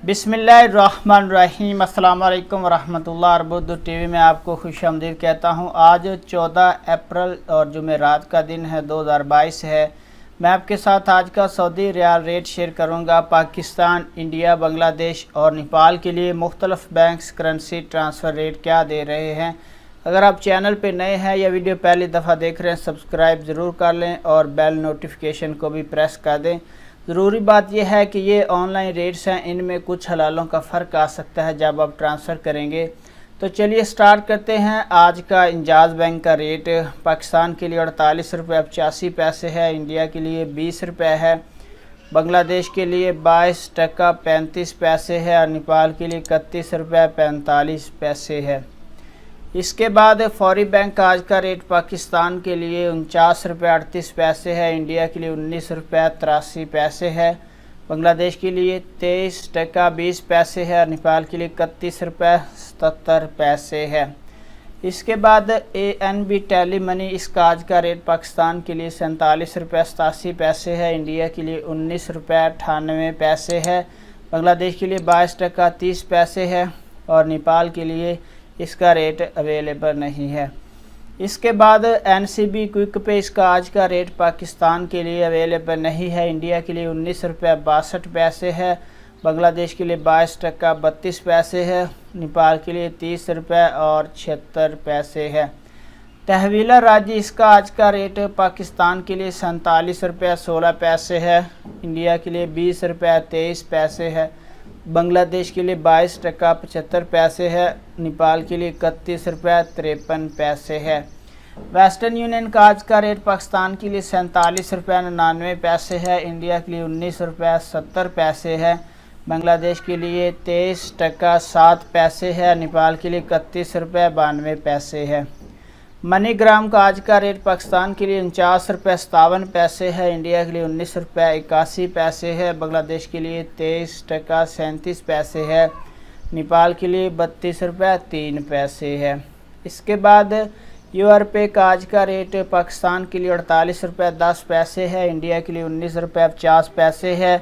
बिस्मिल्लाहिर्रहमानिर्रहीम। अस्सलाम वालेकुम वरहमतुल्लाह। अर्बुद टीवी में आपको खुशामदीद कहता हूँ। आज 14 अप्रैल और जुमेरात का दिन है, 2022 है। मैं आपके साथ आज का सऊदी रियाल रेट शेयर करूँगा। पाकिस्तान, इंडिया, बांग्लादेश और नेपाल के लिए मुख्तलिफ बैंक्स करेंसी ट्रांसफ़र रेट क्या दे रहे हैं। अगर आप चैनल पे नए हैं या वीडियो पहली दफ़ा देख रहे हैं, सब्सक्राइब ज़रूर कर लें और बेल नोटिफिकेशन को भी प्रेस कर दें। ज़रूरी बात यह है कि ये ऑनलाइन रेट्स हैं, इनमें कुछ हलालों का फ़र्क आ सकता है जब आप ट्रांसफ़र करेंगे। तो चलिए स्टार्ट करते हैं। आज का इंजाज़ बैंक का रेट पाकिस्तान के लिए 48 रुपये 85 पैसे है, इंडिया के लिए 20 रुपये है, बांग्लादेश के लिए 22 टका 35 पैसे है और नेपाल के लिए 31 रुपये 45 पैसे है। इसके बाद फौरी बैंक आज का रेट पाकिस्तान के लिए 49 रुपये 38 पैसे है, इंडिया के लिए 19 रुपये 83 पैसे है, बांग्लादेश के लिए 23 टका 20 पैसे है और नेपाल के लिए 31 रुपये 77 पैसे है। इसके बाद ANB टेली मनी, इसका आज का रेट पाकिस्तान के लिए 47 रुपये 87 पैसे है, इंडिया के लिए 19 रुपये 98 पैसे है, बांग्लादेश के लिए 22 टका 30 पैसे है और नेपाल के लिए इसका रेट अवेलेबल नहीं है। इसके बाद NCB क्विक पे, इसका आज का रेट पाकिस्तान के लिए अवेलेबल नहीं है, इंडिया के लिए 19 रुपये 62 पैसे है, बांग्लादेश के लिए 22 टका 32 पैसे है, नेपाल के लिए 30 रुपये और 76 पैसे है। तहवीला राजी, इसका आज का रेट पाकिस्तान के लिए 47 रुपये 16 पैसे है, इंडिया के लिए 20 रुपये 23 पैसे है, बांग्लादेश के लिए 22 टका 75 पैसे है, नेपाल के लिए 31 रुपये 53 पैसे है। वेस्टर्न यूनियन का आज का रेट पाकिस्तान के लिए 47 रुपये 99 पैसे है, इंडिया के लिए 19 रुपये 70 पैसे है, बांग्लादेश के लिए 23 टका 7 पैसे है, नेपाल के लिए 31 रुपये 92 पैसे है। मनीग्राम का आज का रेट पाकिस्तान के लिए 49 रुपये 57 पैसे है, इंडिया के लिए 19 रुपये 81 पैसे है, बांग्लादेश के लिए 23 टका 37 पैसे है, नेपाल के लिए 32 रुपये 3 पैसे है। इसके बाद यूआरपे का आज का रेट पाकिस्तान के लिए 48 रुपये 10 पैसे है, इंडिया के लिए 19 रुपये 50 पैसे है,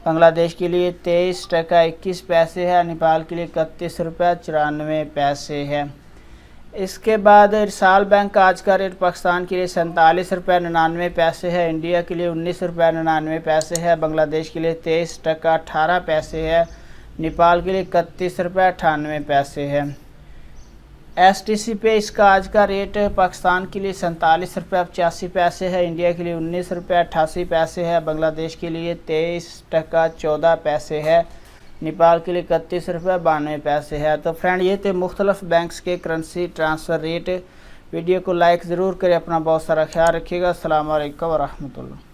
बांग्लादेश के लिए 23 टका 21 पैसे है, नेपाल के लिए 31 रुपये 94 पैसे है। इसके बाद रिसाल बैंक का आज का रेट पाकिस्तान के लिए 47 रुपये 99 पैसे है, इंडिया के लिए 19 रुपये 99 पैसे है, बांग्लादेश के लिए 23 टका 18 पैसे है, नेपाल के लिए 31 रुपये 98 पैसे है। STC पे, इसका आज का रेट पाकिस्तान के लिए 47 रुपये 85 पैसे है, इंडिया के लिए 19 रुपये 88 पैसे है, बांग्लादेश के लिए 23 टका 14 पैसे है, नेपाल के लिए 31 रुपये 92 पैसे है। तो फ्रेंड, ये थे मुख्तलिफ बैंक्स के करेंसी ट्रांसफ़र रेट। वीडियो को लाइक ज़रूर करें, अपना बहुत सारा ख्याल रखिएगा। अस्सलाम वालेकुम वरहमतुल्लाह।